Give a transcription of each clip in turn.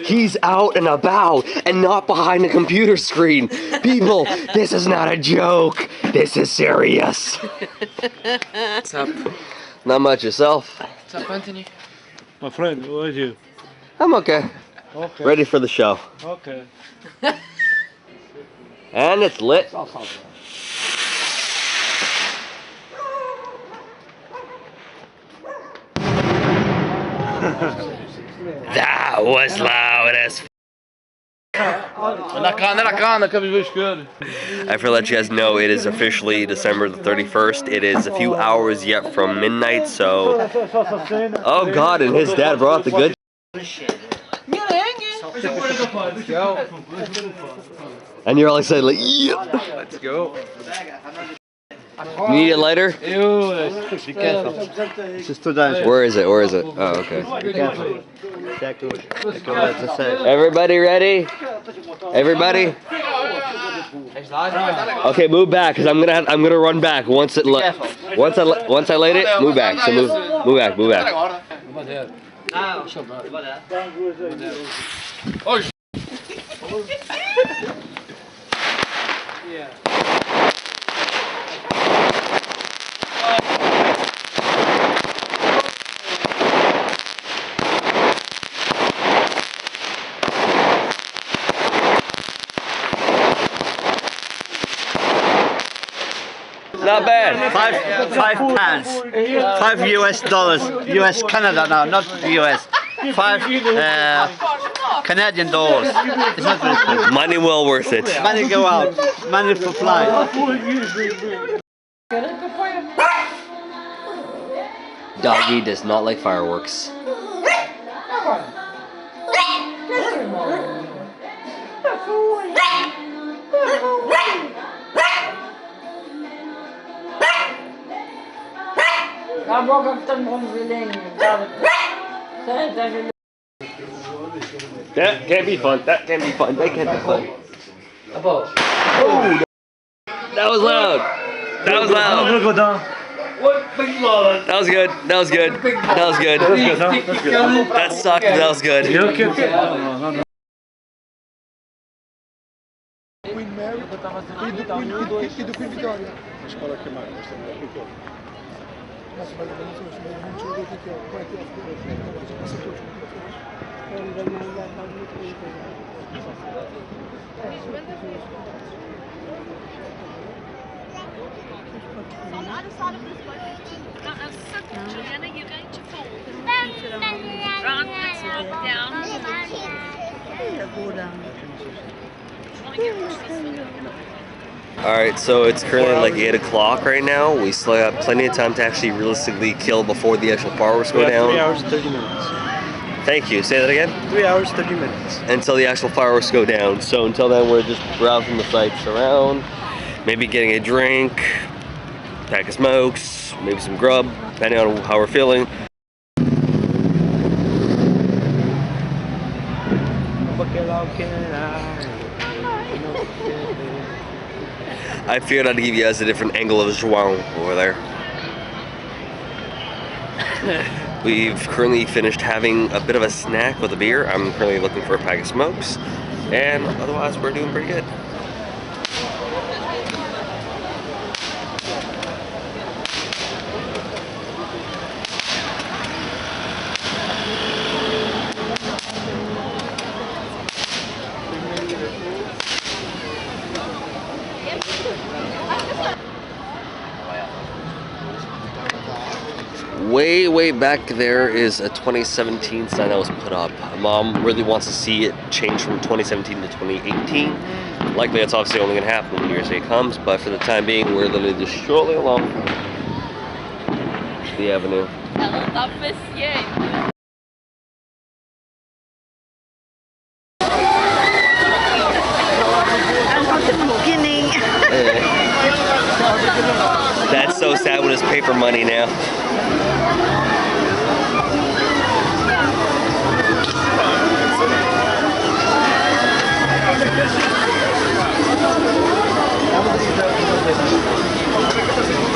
He's out and about and not behind a computer screen. People, this is not a joke. This is serious. What's up? Not much. Yourself? What's up, Anthony? My friend, how are you? I'm okay. Okay. Ready for the show. Okay. And it's lit. That was loud as f. I forgot to let you guys know it is officially December the 31st. It is a few hours yet from midnight, so... Oh God, and his dad brought the good Let's go. and you're all excited like, yeah. Let's go. You need a lighter? Be careful. Where is it? Where is it? Oh, okay. Be careful. Everybody ready? Everybody? Okay, move back, cause I'm gonna run back once it once I light it, move back. So move back. Oh, Yeah. Not bad. Five pounds. $5 US. US Canada now, not US. $5 Canadian dollars. It's not very good. Money well worth it. Money go out. Money for flight. Doggy does not like fireworks. That can't be fun. That can't be fun. That can't be fun. Oh, that was loud. That was loud. That was good. That was good. That was good. That sucked. But that was good. On the other side of this way. That's so good, Juliana. You're going to fall. Run, let's walk down. Alright, so it's currently like 8 o'clock right now. We still have plenty of time to actually realistically kill before the actual fireworks go down. 3 hours, 30 minutes. Thank you. Say that again? 3 hours, 30 minutes. Until the actual fireworks go down. So until then, we're just browsing the sites around, maybe getting a drink, pack of smokes, maybe some grub, depending on how we're feeling. I figured I'd give you guys a different angle of João over there. We've currently finished having a bit of a snack with a beer. I'm currently looking for a pack of smokes, and otherwise we're doing pretty good. Way back there is a 2017 sign that was put up. Mom really wants to see it change from 2017 to 2018. Likely that's obviously only going to happen when New Year's Day comes, but for the time being we're literally just strolling along the avenue. That's so sad with his paper money now.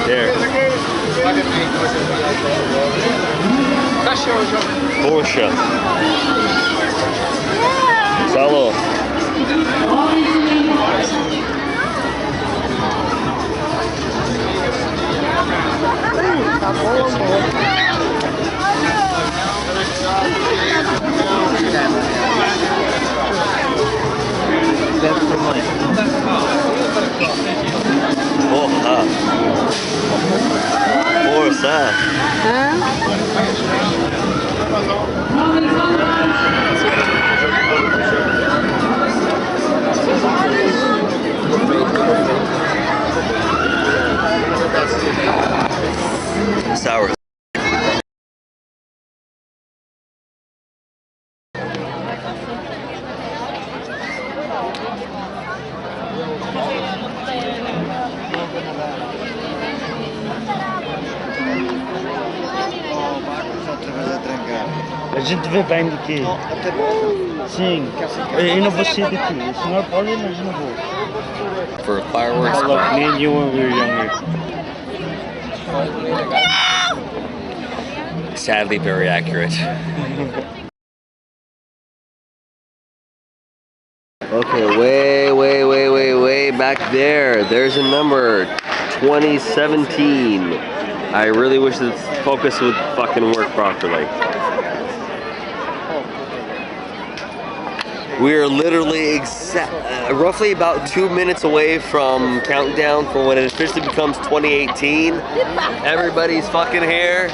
There. Porsche. gente vê bem daqui. Sim, eu não vou sair daqui. O senhor pode, mas não vou. For fireworks. Like me and you when we were younger. Sadly, very accurate. Okay, way back there. There's a number, 2017. I really wish this focus would fucking work properly. We are literally roughly about 2 minutes away from countdown for when it officially becomes 2018. Everybody's fucking here.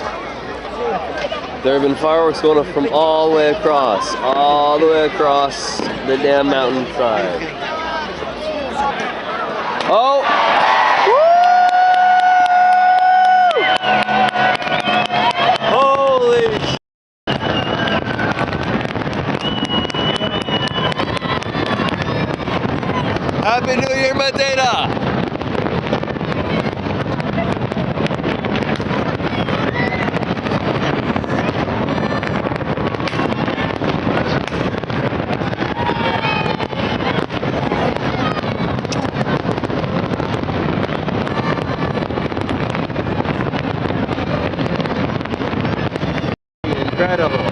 There have been fireworks going up from all the way across the damn mountainside. Oh! Woo! Holy shit! Happy New Year, Madeira! Incredible.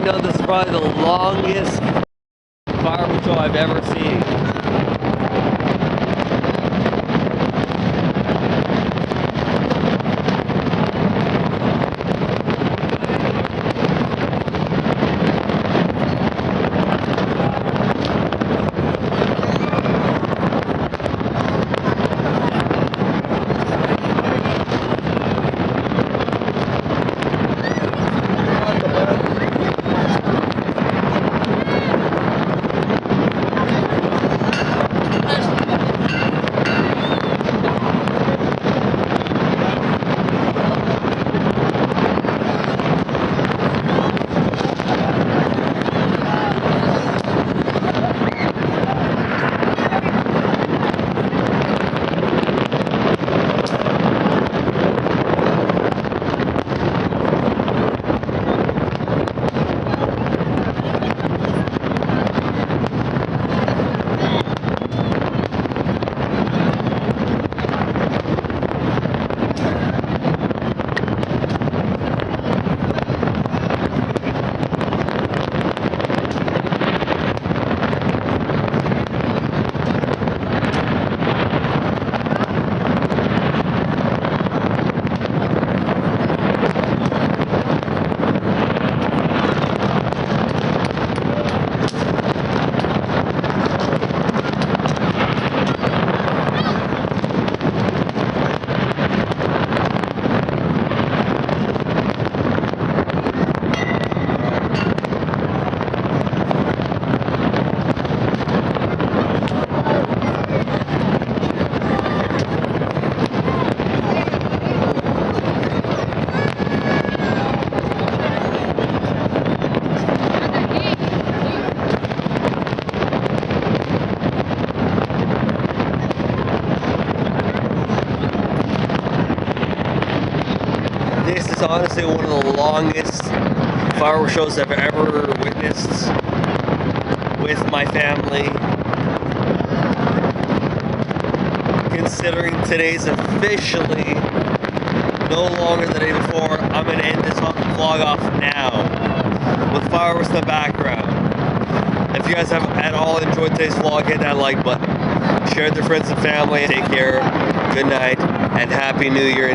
me know this is probably the longest fireworks show I've ever seen. This is honestly one of the longest fireworks shows I've ever witnessed with my family. Considering today's officially no longer the day before, I'm going to end this vlog off now with fireworks in the background. If you guys have at all enjoyed today's vlog, hit that like button. Share it with your friends and family. Take care, good night, and Happy New Year.